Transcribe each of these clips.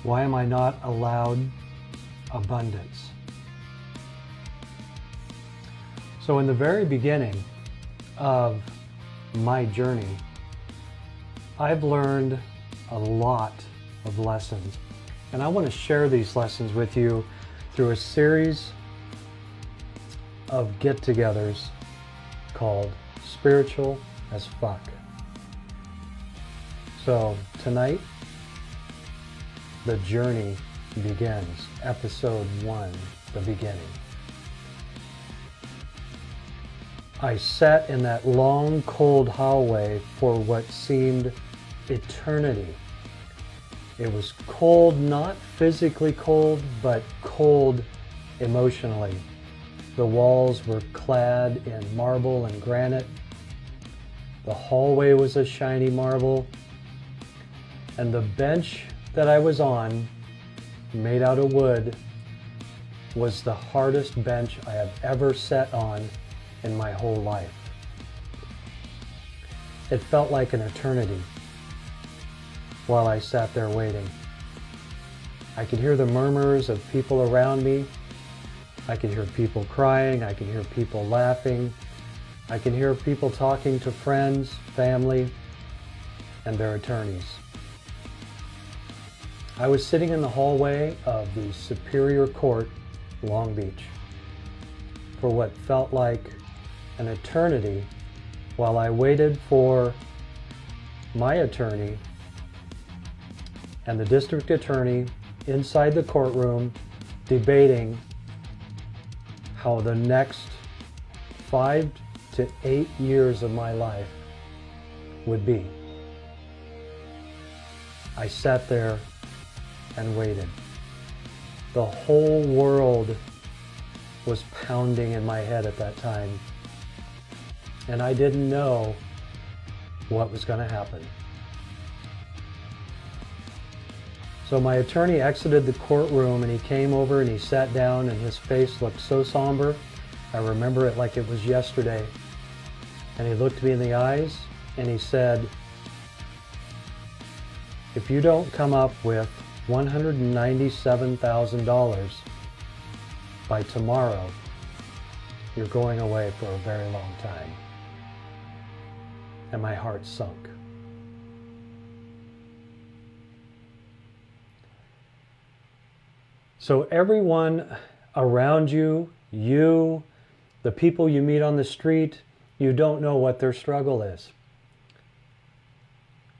Why am I not allowed abundance? So in the very beginning of my journey, I've learned a lot of lessons. And I want to share these lessons with you through a series of get-togethers called Spiritual as Fuck. So tonight, the journey begins. Episode 1, the beginning. I sat in that long, cold hallway for what seemed eternity. It was cold, not physically cold, but cold emotionally. The walls were clad in marble and granite. The hallway was a shiny marble. And the bench that I was on, made out of wood, was the hardest bench I have ever sat on in my whole life. It felt like an eternity while I sat there waiting. I could hear the murmurs of people around me. I could hear people crying. I could hear people laughing. I could hear people talking to friends, family, and their attorneys. I was sitting in the hallway of the Superior Court, Long Beach, for what felt like an eternity while I waited for my attorney and the district attorney inside the courtroom debating how the next 5 to 8 years of my life would be. I sat there and waited. The whole world was pounding in my head at that time, and I didn't know what was going to happen. So my attorney exited the courtroom and he came over and he sat down and his face looked so somber. I remember it like it was yesterday. And he looked me in the eyes and he said, "If you don't come up with $197,000 by tomorrow, you're going away for a very long time." And my heart sunk. So everyone around you, the people you meet on the street, you don't know what their struggle is.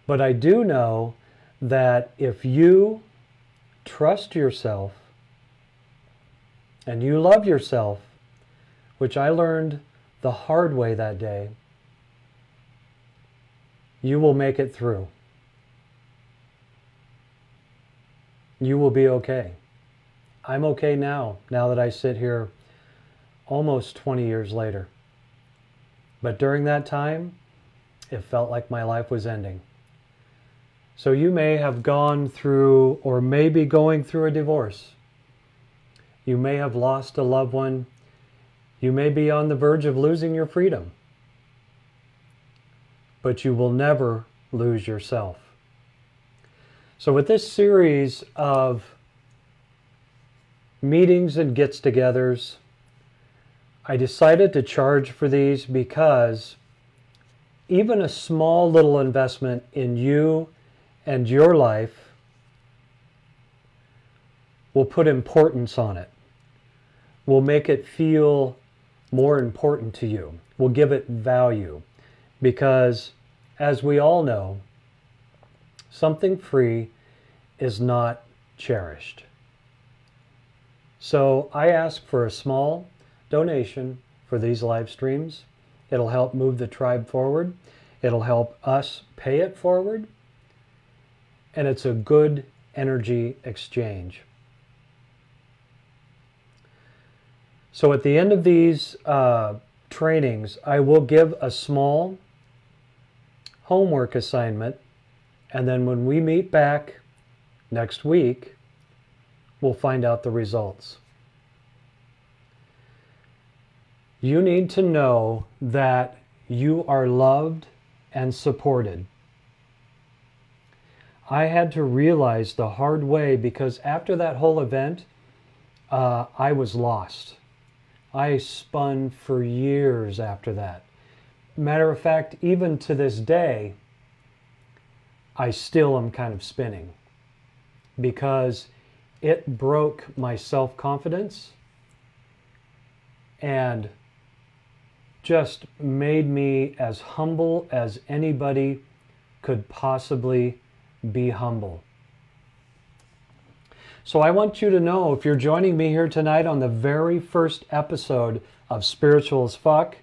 But I do know that if you trust yourself and you love yourself, which I learned the hard way that day, you will make it through. You will be okay. I'm okay now that I sit here almost 20 years later. But during that time, it felt like my life was ending. So you may have gone through or may be going through a divorce. You may have lost a loved one. You may be on the verge of losing your freedom. But you will never lose yourself. So with this series of meetings and gets-togethers, I decided to charge for these because even a small little investment in you and your life will put importance on it, will make it feel more important to you, will give it value. Because, as we all know, something free is not cherished. So I ask for a small donation for these live streams. It'll help move the tribe forward. It'll help us pay it forward. And it's a good energy exchange. So at the end of these trainings, I will give a small homework assignment, and then when we meet back next week, we'll find out the results. You need to know that you are loved and supported. I had to realize the hard way, because after that whole event, I was lost. I spun for years after that. Matter of fact, even to this day, I still am kind of spinning, because it broke my self-confidence and just made me as humble as anybody could possibly be humble. So I want you to know, if you're joining me here tonight on the very first episode of Spiritual as Fuck,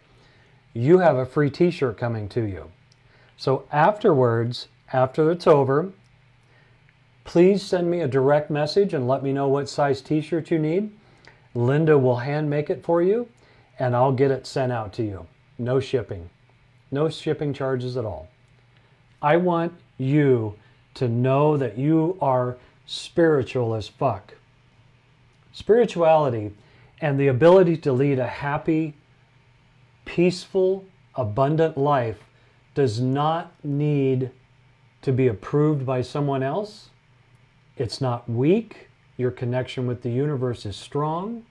you have a free t-shirt coming to you. So afterwards, after it's over, please send me a direct message and let me know what size t-shirt you need. Linda will hand make it for you, and I'll get it sent out to you. No shipping. No shipping charges at all. I want you to know that you are spiritual as fuck. Spirituality and the ability to lead a happy, peaceful, abundant life does not need to be approved by someone else. It's not weak. Your connection with the universe is strong,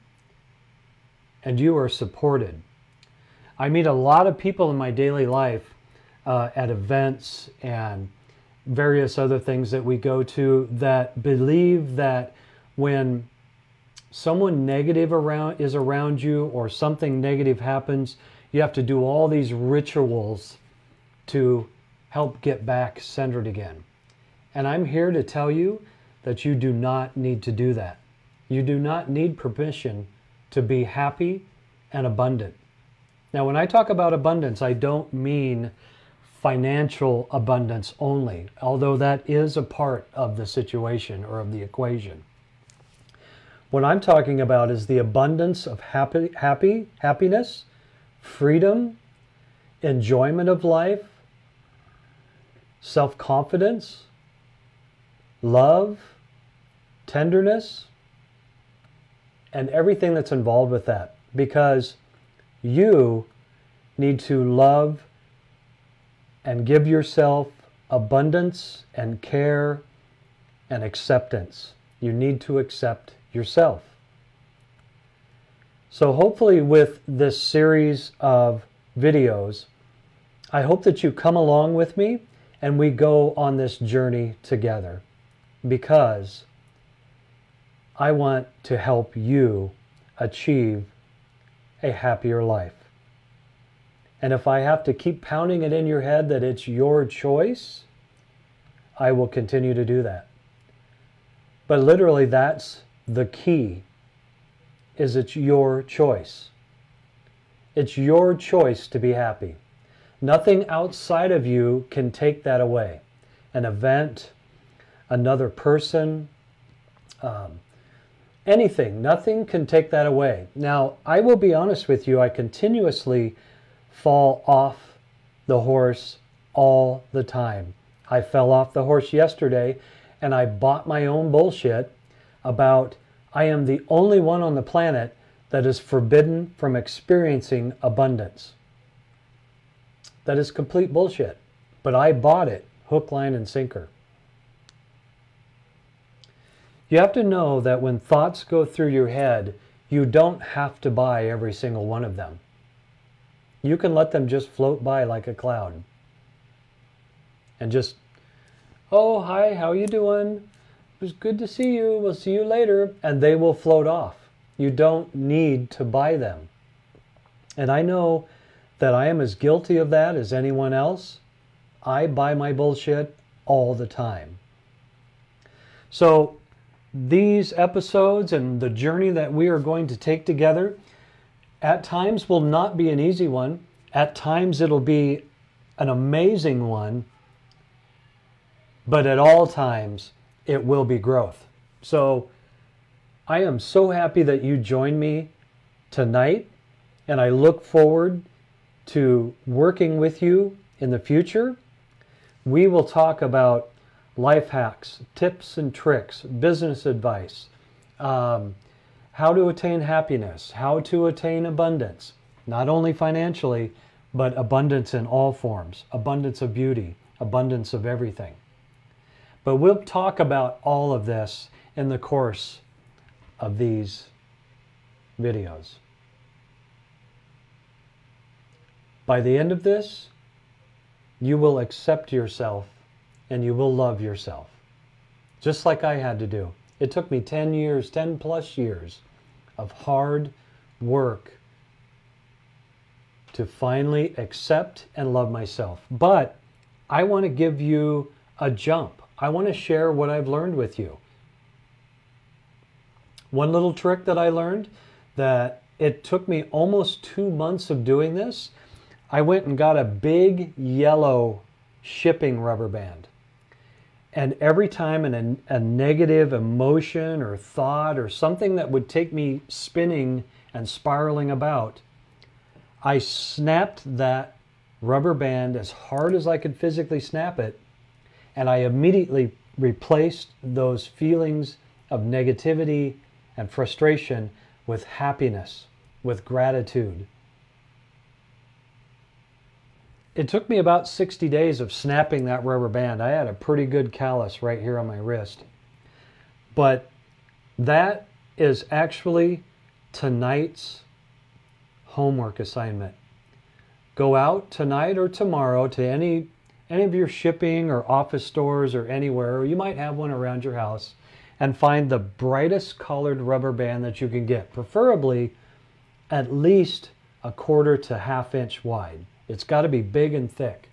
and you are supported. I meet a lot of people in my daily life at events and various other things that we go to that believe that when someone negative is around you, or something negative happens, you have to do all these rituals to help get back centered again. And I'm here to tell you that you do not need to do that. You do not need permission to be happy and abundant. Now, when I talk about abundance, I don't mean financial abundance only, although that is a part of the situation or of the equation. What I'm talking about is the abundance of happiness, freedom, enjoyment of life, self-confidence, love, tenderness, and everything that's involved with that. Because you need to love and give yourself abundance and care and acceptance. You need to accept yourself. So hopefully with this series of videos, I hope that you come along with me and we go on this journey together, because I want to help you achieve a happier life. And if I have to keep pounding it in your head that it's your choice, I will continue to do that. But literally, that's the key, is it's your choice. It's your choice to be happy. Nothing outside of you can take that away. An event, another person, anything, nothing can take that away. Now, I will be honest with you, I continuously fall off the horse all the time. I fell off the horse yesterday, and I bought my own bullshit about I am the only one on the planet that is forbidden from experiencing abundance. That is complete bullshit. But I bought it, hook, line, and sinker. You have to know that when thoughts go through your head, you don't have to buy every single one of them. You can let them just float by like a cloud. And just, oh, hi, how you doing? It was good to see you. We'll see you later. And they will float off. You don't need to buy them. And I know that I am as guilty of that as anyone else. I buy my bullshit all the time. So these episodes and the journey that we are going to take together at times will not be an easy one. At times it'll be an amazing one. But at all times it will be growth. So I am so happy that you joined me tonight, and I look forward to working with you in the future. We will talk about life hacks, tips and tricks, business advice, how to attain happiness, how to attain abundance, not only financially, but abundance in all forms, abundance of beauty, abundance of everything. But we'll talk about all of this in the course of these videos. By the end of this, you will accept yourself and you will love yourself. Just like I had to do. It took me 10 years, 10 plus years of hard work to finally accept and love myself. But I want to give you a jump. I want to share what I've learned with you. One little trick that I learned, that it took me almost 2 months of doing this. I went and got a big yellow shipping rubber band. And every time a negative emotion or thought or something that would take me spinning and spiraling about, I snapped that rubber band as hard as I could physically snap it, and I immediately replaced those feelings of negativity and frustration with happiness, with gratitude. It took me about 60 days of snapping that rubber band. I had a pretty good callus right here on my wrist. But that is actually tonight's homework assignment. Go out tonight or tomorrow to any of your shipping or office stores or anywhere, or you might have one around your house, and find the brightest colored rubber band that you can get, preferably at least 1/4 to 1/2 inch wide. It's got to be big and thick.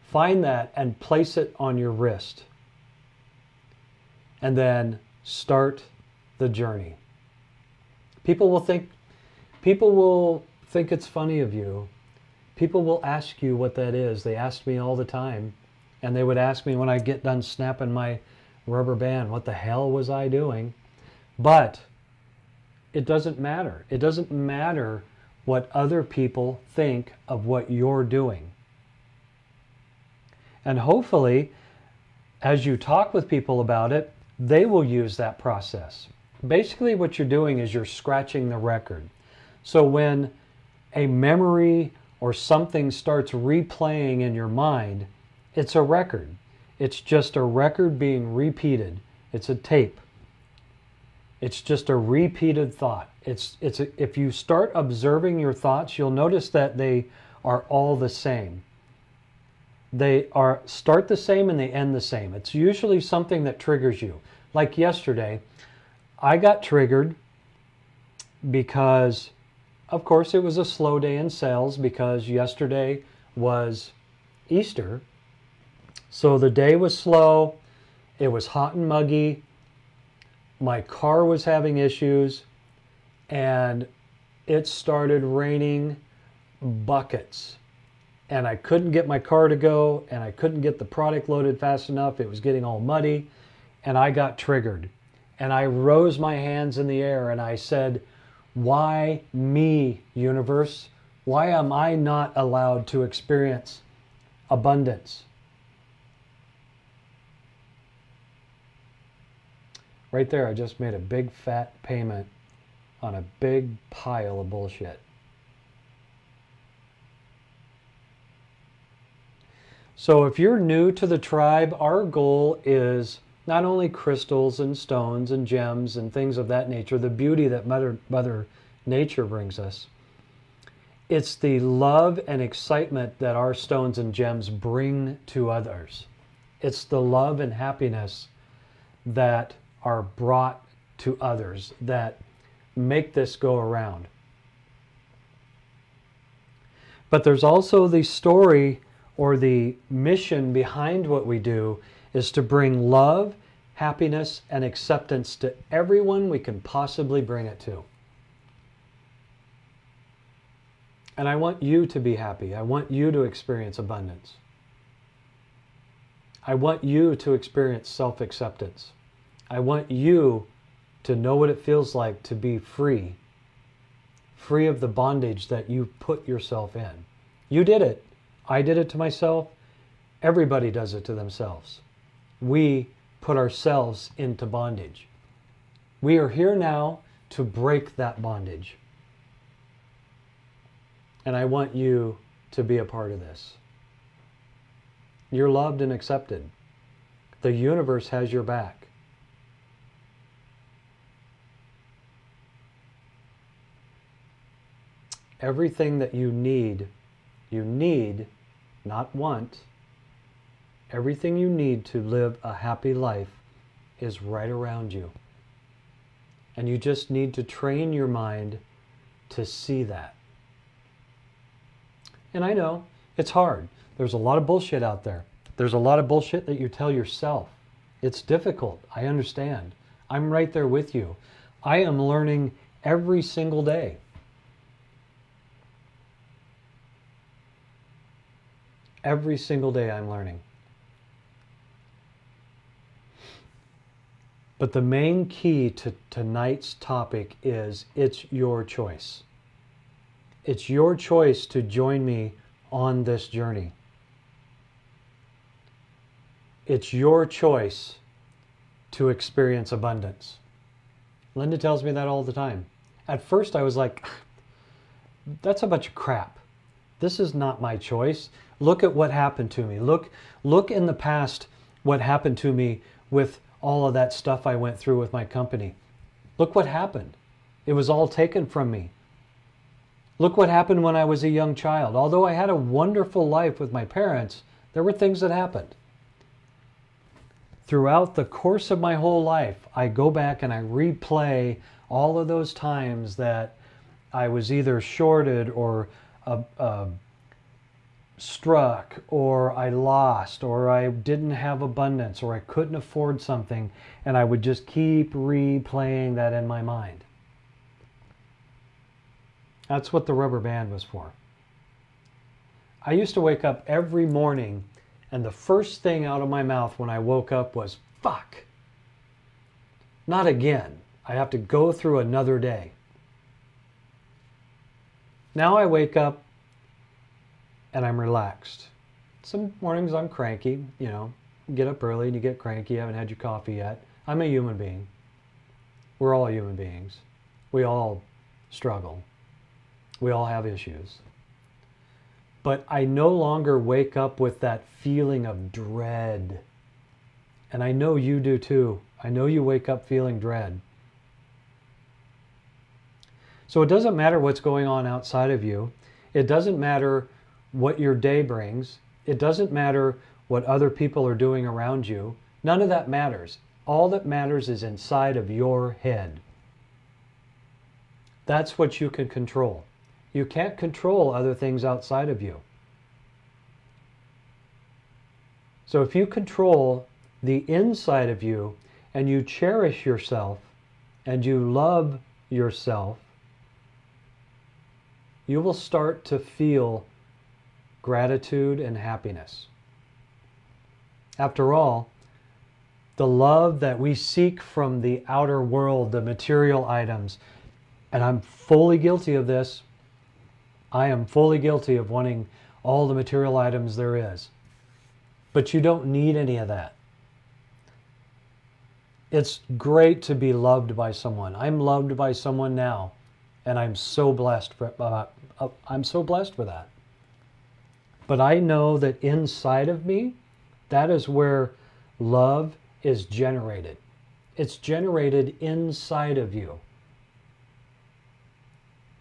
Find that and place it on your wrist. And then start the journey. People will think it's funny of you. People will ask you what that is. They ask me all the time. And they would ask me when I get done snapping my rubber band, what the hell was I doing? But it doesn't matter. It doesn't matter what other people think of what you're doing. And hopefully, as you talk with people about it, they will use that process. Basically, what you're doing is you're scratching the record. So when a memory or something starts replaying in your mind, it's a record. It's just a record being repeated. It's a tape. It's just a repeated thought. If you start observing your thoughts, you'll notice that they are all the same. They start the same and they end the same. It's usually something that triggers you. Like yesterday, I got triggered because, of course, it was a slow day in sales because yesterday was Easter. So the day was slow. It was hot and muggy. My car was having issues. And it started raining buckets. And I couldn't get my car to go, and I couldn't get the product loaded fast enough. It was getting all muddy, and I got triggered. And I rose my hands in the air, and I said, why me, universe? Why am I not allowed to experience abundance? Right there, I just made a big fat payment on a big pile of bullshit. So if you're new to the tribe, our goal is not only crystals and stones and gems and things of that nature, the beauty that Mother Nature brings us. It's the love and excitement that our stones and gems bring to others. It's the love and happiness that are brought to others that make this go around. But there's also the story or the mission behind what we do is to bring love, happiness, and acceptance to everyone we can possibly bring it to. And I want you to be happy. I want you to experience abundance. I want you to experience self-acceptance. I want you to know what it feels like to be free. Free of the bondage that you put yourself in. You did it. I did it to myself. Everybody does it to themselves. We put ourselves into bondage. We are here now to break that bondage. And I want you to be a part of this. You're loved and accepted. The universe has your back. Everything that you need, not want, everything you need to live a happy life is right around you. And you just need to train your mind to see that. And I know, it's hard. There's a lot of bullshit out there. There's a lot of bullshit that you tell yourself. It's difficult. I understand. I'm right there with you. I am learning every single day. Every single day I'm learning. But the main key to tonight's topic is it's your choice. It's your choice to join me on this journey. It's your choice to experience abundance. Linda tells me that all the time. At first I was like, that's a bunch of crap. This is not my choice. Look at what happened to me. Look in the past what happened to me with all of that stuff I went through with my company. Look what happened. It was all taken from me. Look what happened when I was a young child. Although I had a wonderful life with my parents, there were things that happened. Throughout the course of my whole life, I go back and I replay all of those times that I was either shorted or struck, or I lost, or I didn't have abundance, or I couldn't afford something, and I would just keep replaying that in my mind. That's what the rubber band was for. I used to wake up every morning and the first thing out of my mouth when I woke up was, fuck. Not again. I have to go through another day. Now I wake up and I'm relaxed. Some mornings I'm cranky, you know, get up early and you get cranky, you haven't had your coffee yet. I'm a human being. We're all human beings. We all struggle. We all have issues. But I no longer wake up with that feeling of dread. And I know you do too. I know you wake up feeling dread. So it doesn't matter what's going on outside of you. It doesn't matter what your day brings. It doesn't matter what other people are doing around you. None of that matters. All that matters is inside of your head. That's what you can control. You can't control other things outside of you. So if you control the inside of you and you cherish yourself and you love yourself, you will start to feel gratitude and happiness. After all, the love that we seek from the outer world, the material items, and I'm fully guilty of this. I am fully guilty of wanting all the material items there is. But you don't need any of that. It's great to be loved by someone. I'm loved by someone now, and I'm so blessed for that. But I know that inside of me, that is where love is generated. It's generated inside of you.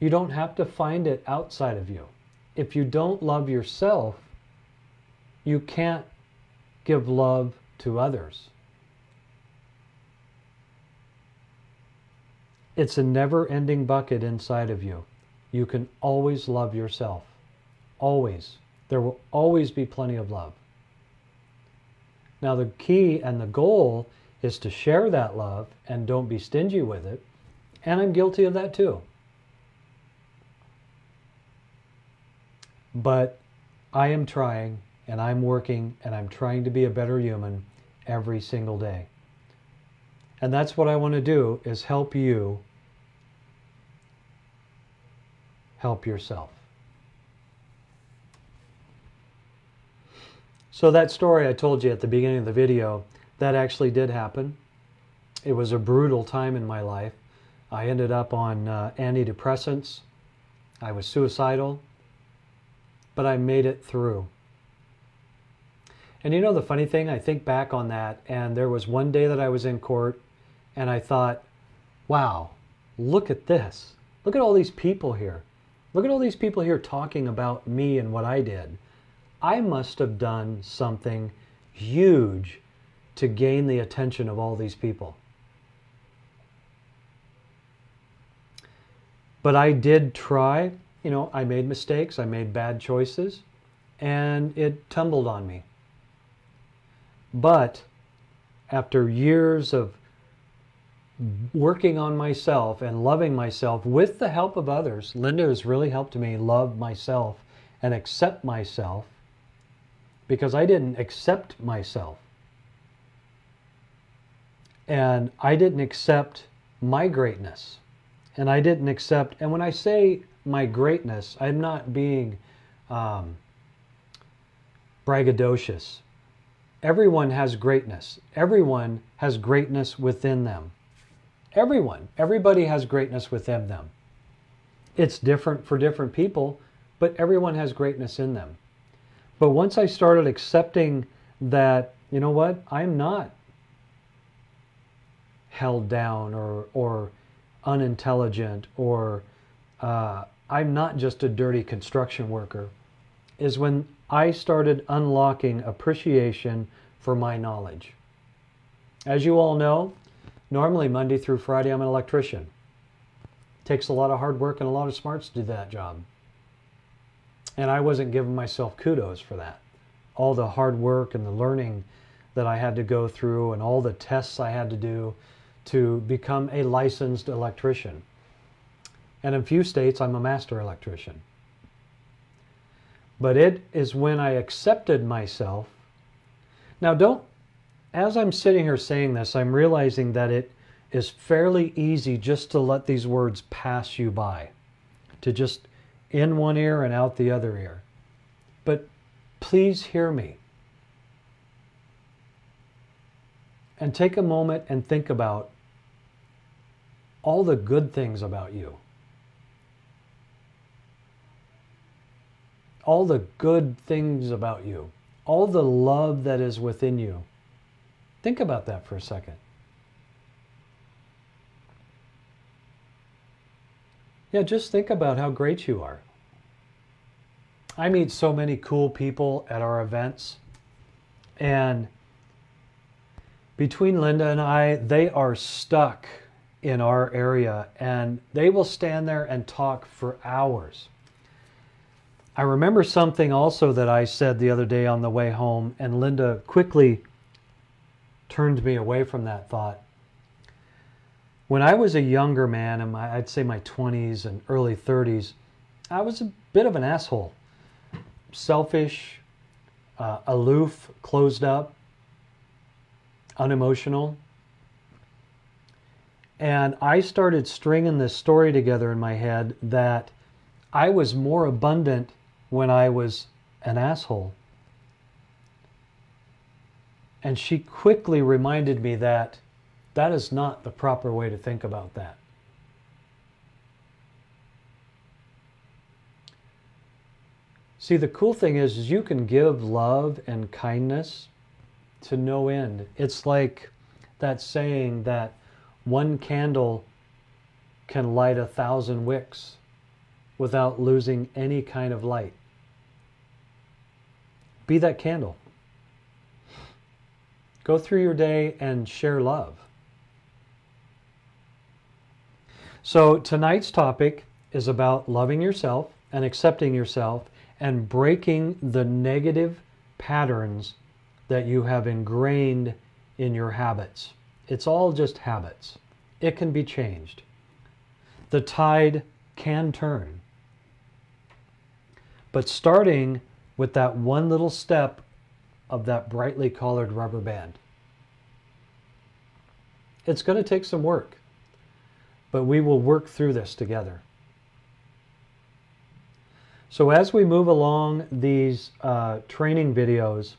You don't have to find it outside of you. If you don't love yourself, you can't give love to others. It's a never-ending bucket inside of you. You can always love yourself. Always. There will always be plenty of love. Now the key and the goal is to share that love and don't be stingy with it. And I'm guilty of that too. But I am trying, and I'm working, and I'm trying to be a better human every single day. And that's what I want to do, is help you help yourself. So that story I told you at the beginning of the video, that actually did happen. It was a brutal time in my life. I ended up on antidepressants. I was suicidal. But I made it through. And you know the funny thing, I think back on that, and there was one day that I was in court, and I thought, wow, look at this. Look at all these people here. Look at all these people here talking about me and what I did. I must have done something huge to gain the attention of all these people. But I did try, you know, I made mistakes, I made bad choices, and it tumbled on me. But after years of working on myself and loving myself with the help of others, Linda has really helped me love myself and accept myself, because I didn't accept myself. And I didn't accept my greatness. And I didn't accept, and when I say my greatness, I'm not being braggadocious. Everyone has greatness. Everyone has greatness within them. Everybody has greatness within them. It's different for different people, but everyone has greatness in them. But once I started accepting that, you know what, I'm not held down or unintelligent, or I'm not just a dirty construction worker, is when I started unlocking appreciation for my knowledge. As you all know, normally Monday through Friday I'm an electrician. It takes a lot of hard work and a lot of smarts to do that job. And I wasn't giving myself kudos for that. All the hard work and the learning that I had to go through and all the tests I had to do to become a licensed electrician. And in a few states, I'm a master electrician. But it is when I accepted myself. Now as I'm sitting here saying this, I'm realizing that it is fairly easy just to let these words pass you by. To just in one ear and out the other ear. But please hear me. And take a moment and think about all the good things about you. All the good things about you. All the love that is within you. Think about that for a second. Yeah, just think about how great you are. I meet so many cool people at our events, and between Linda and I, they are stuck in our area, and they will stand there and talk for hours. I remember something also that I said the other day on the way home, and Linda quickly turned me away from that thought. When I was a younger man, in I'd say my 20s and early 30s, I was a bit of an asshole. Selfish, aloof, closed up, unemotional. And I started stringing this story together in my head that I was more abundant when I was an asshole. And she quickly reminded me that that is not the proper way to think about that. See, the cool thing is you can give love and kindness to no end. It's like that saying that one candle can light 1,000 wicks without losing any kind of light. Be that candle. Go through your day and share love. So tonight's topic is about loving yourself and accepting yourself and breaking the negative patterns that you have ingrained in your habits. It's all just habits. It can be changed. The tide can turn. But starting with that one little step of that brightly colored rubber band. It's going to take some work, but we will work through this together. So as we move along these training videos,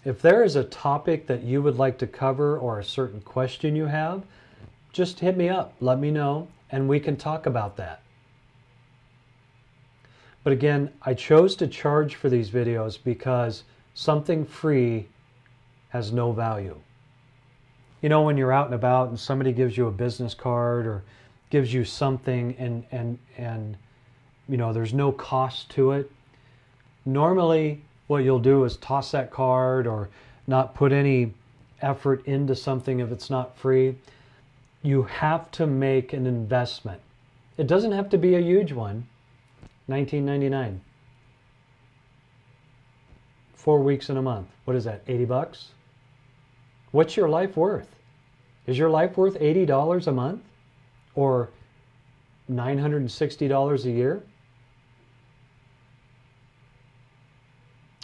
if there is a topic that you would like to cover or a certain question you have, just hit me up, let me know, and we can talk about that. But again, I chose to charge for these videos because something free has no value. You know, when you're out and about and somebody gives you a business card or gives you something and you know, there's no cost to it. Normally, what you'll do is toss that card or not put any effort into something if it's not free. You have to make an investment. It doesn't have to be a huge one. $19.99. 4 weeks in a month. What is that, 80 bucks? What's your life worth? Is your life worth $80 a month? Or $960 a year?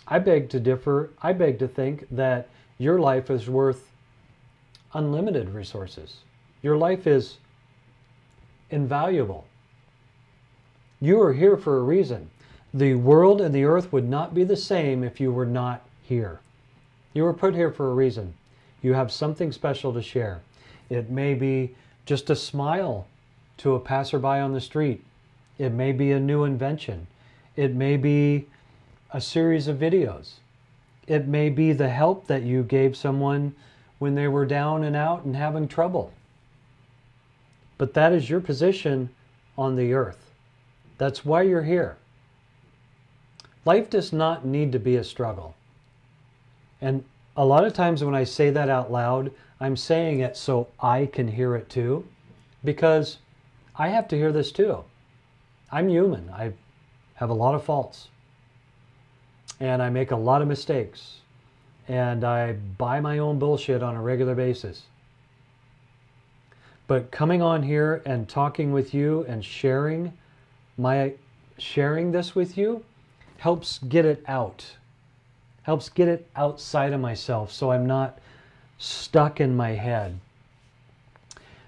I beg to differ. I beg to think that your life is worth unlimited resources. Your life is invaluable. You are here for a reason. The world and the earth would not be the same if you were not here. You were put here for a reason. You have something special to share. It may be just a smile to a passerby on the street. It may be a new invention. It may be a series of videos. It may be the help that you gave someone when they were down and out and having trouble. But that is your position on the earth. That's why you're here. Life does not need to be a struggle. And a lot of times when I say that out loud, I'm saying it so I can hear it too, because I have to hear this too. I'm human. I have a lot of faults. And I make a lot of mistakes. And I buy my own bullshit on a regular basis. But coming on here and talking with you and sharing this with you helps get it out. Helps get it outside of myself so I'm not stuck in my head.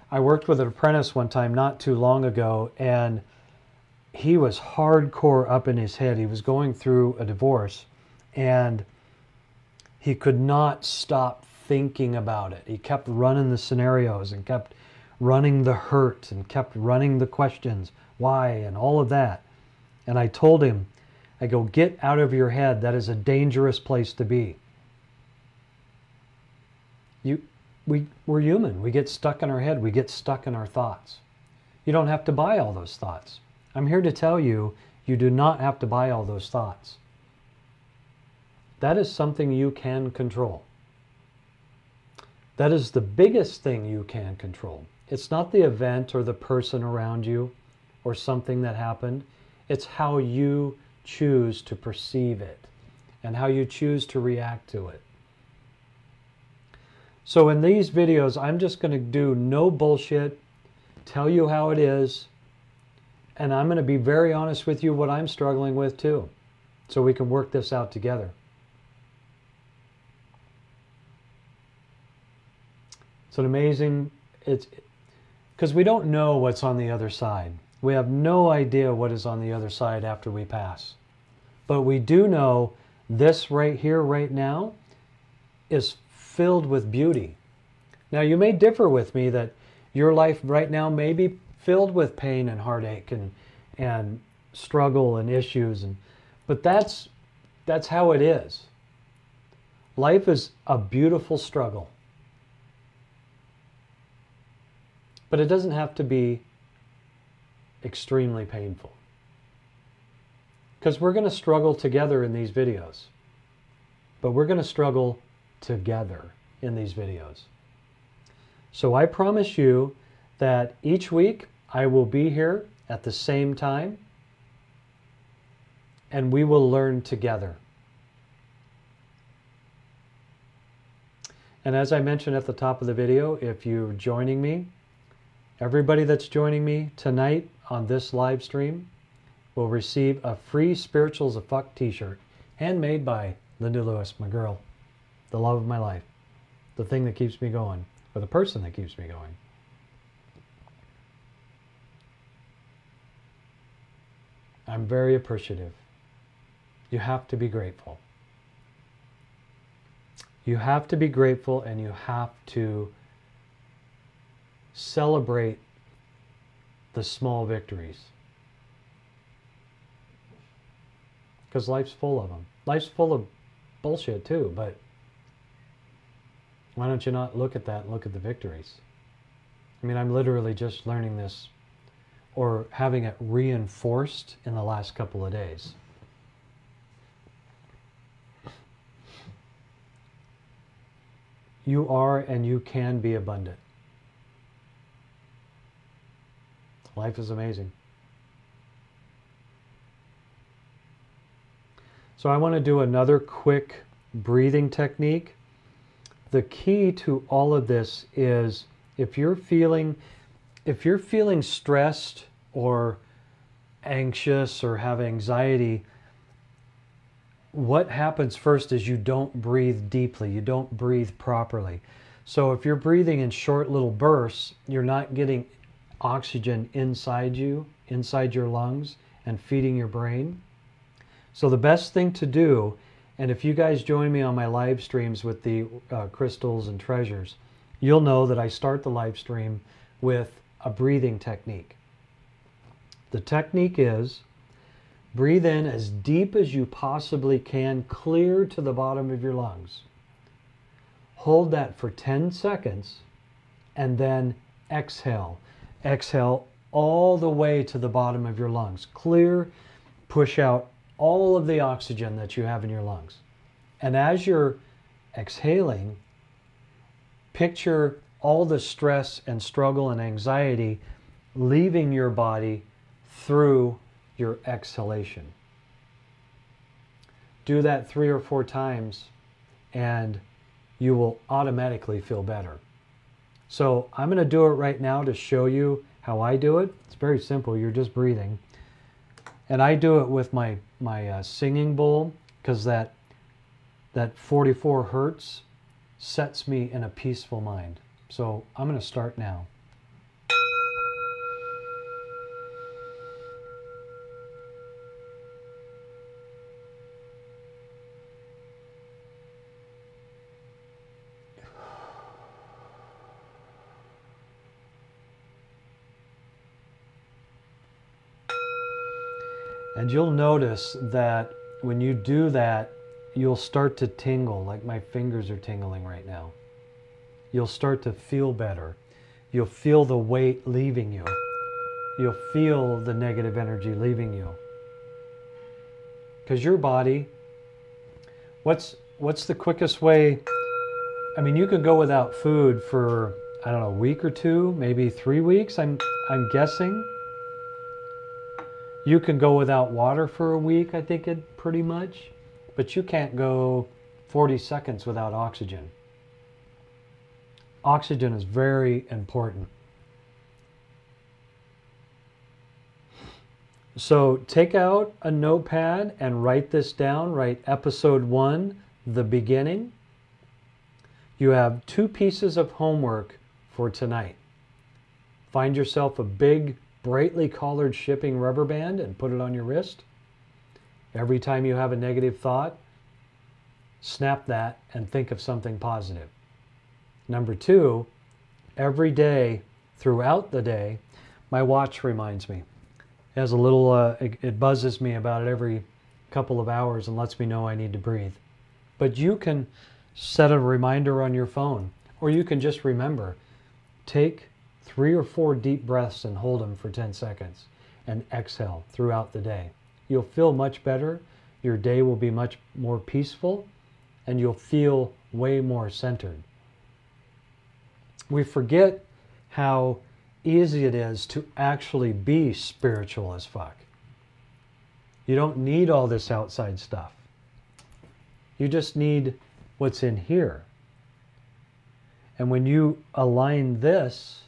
I worked with an apprentice one time not too long ago, and he was hardcore up in his head. He was going through a divorce, and he could not stop thinking about it. He kept running the scenarios and kept running the hurt and kept running the questions, why, and all of that. And I told him, I go, get out of your head. That is a dangerous place to be. We're human. We get stuck in our head. We get stuck in our thoughts. You don't have to buy all those thoughts. I'm here to tell you, you do not have to buy all those thoughts. That is something you can control. That is the biggest thing you can control. It's not the event or the person around you or something that happened. It's how you choose to perceive it and how you choose to react to it. So in these videos, I'm just going to do no bullshit, tell you how it is, and I'm going to be very honest with you what I'm struggling with too, so we can work this out together. It's an amazing, because we don't know what's on the other side. We have no idea what is on the other side after we pass. But we do know this right here, right now, is filled with beauty. Now, you may differ with me that your life right now may be filled with pain and heartache and struggle and issues, but that's how it is. Life is a beautiful struggle. But it doesn't have to be extremely painful. Because we're going to struggle together in these videos. But we're going to struggle together in these videos. So I promise you that each week I will be here at the same time, and we will learn together. And as I mentioned at the top of the video, if you're joining me, everybody that's joining me tonight on this live stream will receive a free Spirituals of Fuck t-shirt, handmade by Linda Lewis, my girl, the love of my life, the thing that keeps me going, or the person that keeps me going. I'm very appreciative. You have to be grateful. You have to be grateful, and you have to celebrate the small victories. Because life's full of them. Life's full of bullshit too, but why don't you not look at that and look at the victories? I mean, I'm literally just learning this or having it reinforced in the last couple of days. You are and you can be abundant. Life is amazing. So I want to do another quick breathing technique. The key to all of this is if you're feeling stressed or anxious or have anxiety, what happens first is you don't breathe deeply. You don't breathe properly. So if you're breathing in short little bursts, you're not getting oxygen inside you, inside your lungs, and feeding your brain. So the best thing to do, and if you guys join me on my live streams with the crystals and treasures, you'll know that I start the live stream with a breathing technique. The technique is breathe in as deep as you possibly can, clear to the bottom of your lungs. Hold that for 10 seconds and then exhale. Exhale all the way to the bottom of your lungs. Clear, push out all of the oxygen that you have in your lungs. And as you're exhaling, picture all the stress and struggle and anxiety leaving your body through your exhalation. Do that 3 or 4 times and you will automatically feel better. So I'm going to do it right now to show you how I do it. It's very simple. You're just breathing. And I do it with my singing bowl because that 44 hertz sets me in a peaceful mind. So I'm going to start now. And you'll notice that when you do that, you'll start to tingle, like my fingers are tingling right now. You'll start to feel better. You'll feel the weight leaving you. You'll feel the negative energy leaving you. Because your body, what's the quickest way? I mean, you could go without food for, I don't know, a week or 2, maybe 3 weeks, I'm guessing. You can go without water for a week, I think it pretty much. But you can't go 40 seconds without oxygen. Oxygen is very important. So take out a notepad and write this down. Write episode 1, the beginning. You have 2 pieces of homework for tonight. Find yourself a big, brightly colored shipping rubber band and put it on your wrist. Every time you have a negative thought, snap that and think of something positive. Number 2, every day, throughout the day, my watch reminds me. It has a little, it buzzes me about it every couple of hours and lets me know I need to breathe. But you can set a reminder on your phone, or you can just remember, take 3 or 4 deep breaths and hold them for 10 seconds and exhale throughout the day. You'll feel much better, your day will be much more peaceful, and you'll feel way more centered. We forget how easy it is to actually be spiritual as fuck. You don't need all this outside stuff. You just need what's in here. And when you align this,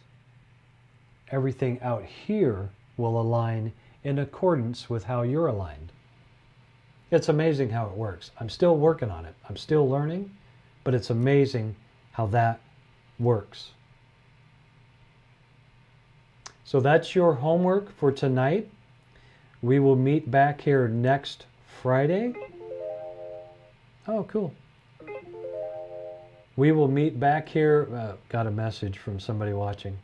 everything out here will align in accordance with how you're aligned. It's amazing how it works. I'm still working on it. I'm still learning, but it's amazing how that works. So that's your homework for tonight. We will meet back here next Friday. Oh, cool. We will meet back here. Got a message from somebody watching.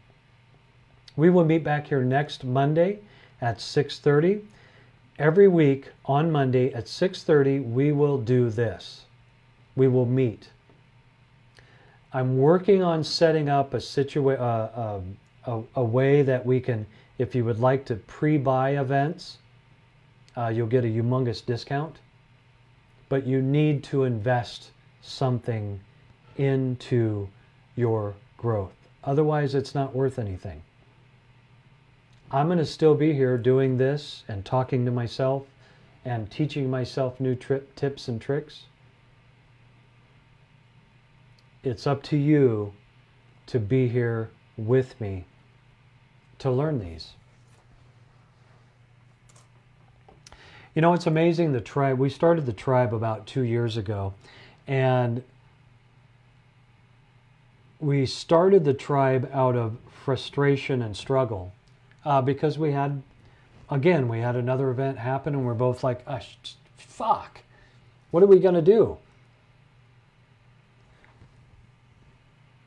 We will meet back here next Monday at 6:30. Every week on Monday at 6:30, we will do this. we will meet. I'm working on setting up a way that we can, if you would like to pre-buy events, you'll get a humongous discount. But you need to invest something into your growth. Otherwise, it's not worth anything. I'm going to still be here doing this and talking to myself and teaching myself new tips and tricks. It's up to you to be here with me to learn these. You know, it's amazing, the tribe. We started the tribe about 2 years ago, and we started the tribe out of frustration and struggle because we had another event happen, and we're both like, oh, fuck, what are we going to do?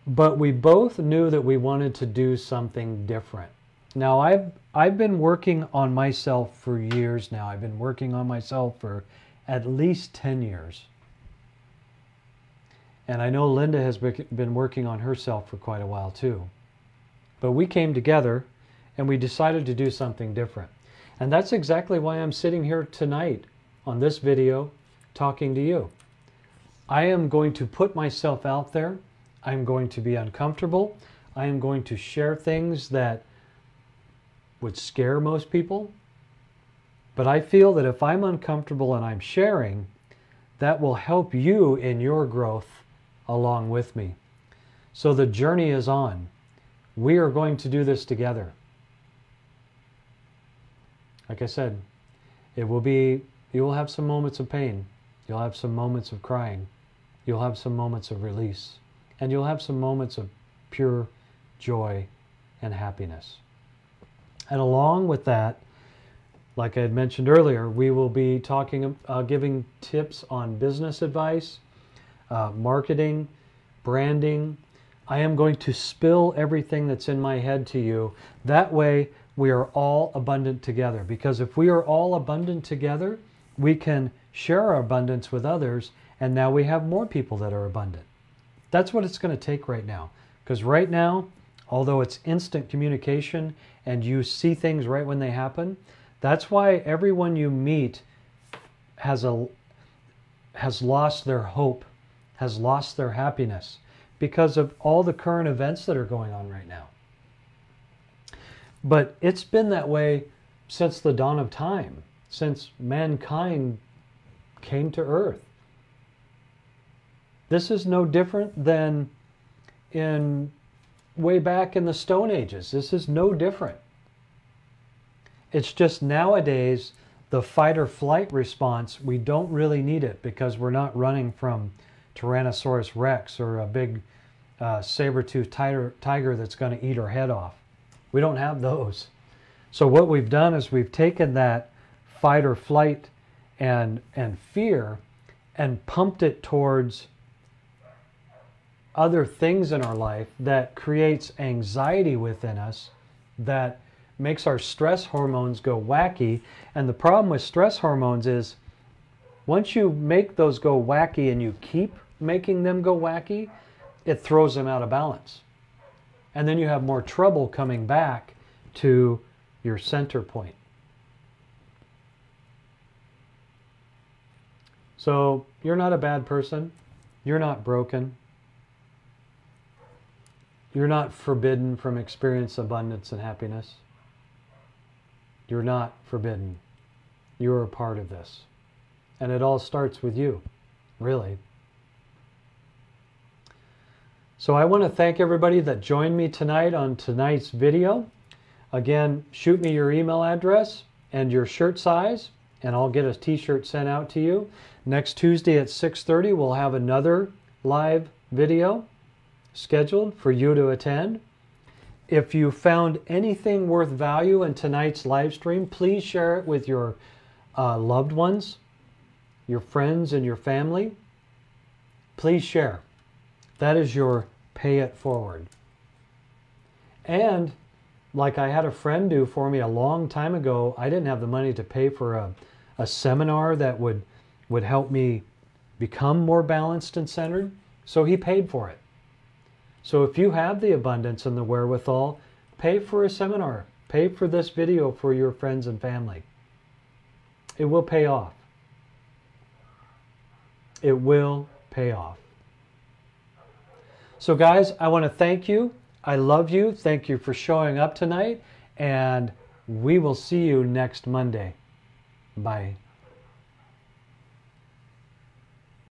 But we both knew that we wanted to do something different. Now, I've been working on myself for years now. I've been working on myself for at least 10 years. And I know Linda has been working on herself for quite a while too. But we came together and we decided to do something different. And that's exactly why I'm sitting here tonight on this video talking to you. I am going to put myself out there. I'm going to be uncomfortable. I am going to share things that would scare most people. But I feel that if I'm uncomfortable and I'm sharing, that will help you in your growth along with me. So the journey is on. We are going to do this together. Like I said, you will have some moments of pain. You'll have some moments of crying. You'll have some moments of release. And you'll have some moments of pure joy and happiness. And along with that, like I had mentioned earlier, we will be talking, giving tips on business advice, marketing, branding. I am going to spill everything that's in my head to you. That way, we are all abundant together. Because if we are all abundant together, we can share our abundance with others, and now we have more people that are abundant. That's what it's going to take right now. Because right now, although it's instant communication and you see things right when they happen, that's why everyone you meet has lost their hope, has lost their happiness because of all the current events that are going on right now. But it's been that way since the dawn of time, since mankind came to Earth. This is no different than way back in the Stone Ages. This is no different. It's just nowadays, the fight or flight response, we don't really need it because we're not running from Tyrannosaurus Rex or a big saber-toothed tiger that's going to eat our head off. We don't have those. So what we've done is we've taken that fight or flight and fear and pumped it towards other things in our life that creates anxiety within us, that makes our stress hormones go wacky. And the problem with stress hormones is once you make those go wacky and you keep making them go wacky, it throws them out of balance. And then you have more trouble coming back to your center point. So you're not a bad person. You're not broken. You're not forbidden from experience abundance and happiness. You're not forbidden. You're a part of this. And it all starts with you, really. So I want to thank everybody that joined me tonight on tonight's video. Again, shoot me your email address and your shirt size, and I'll get a t-shirt sent out to you. Next Tuesday at 6:30, we'll have another live video scheduled for you to attend. If you found anything worth value in tonight's live stream, please share it with your loved ones, your friends, and your family. Please share. That is your pay it forward. And like I had a friend do for me a long time ago, I didn't have the money to pay for a seminar that would help me become more balanced and centered, so he paid for it. So if you have the abundance and the wherewithal, pay for a seminar. Pay for this video for your friends and family. It will pay off. It will pay off. So guys, I want to thank you. I love you. Thank you for showing up tonight. And we will see you next Monday. Bye.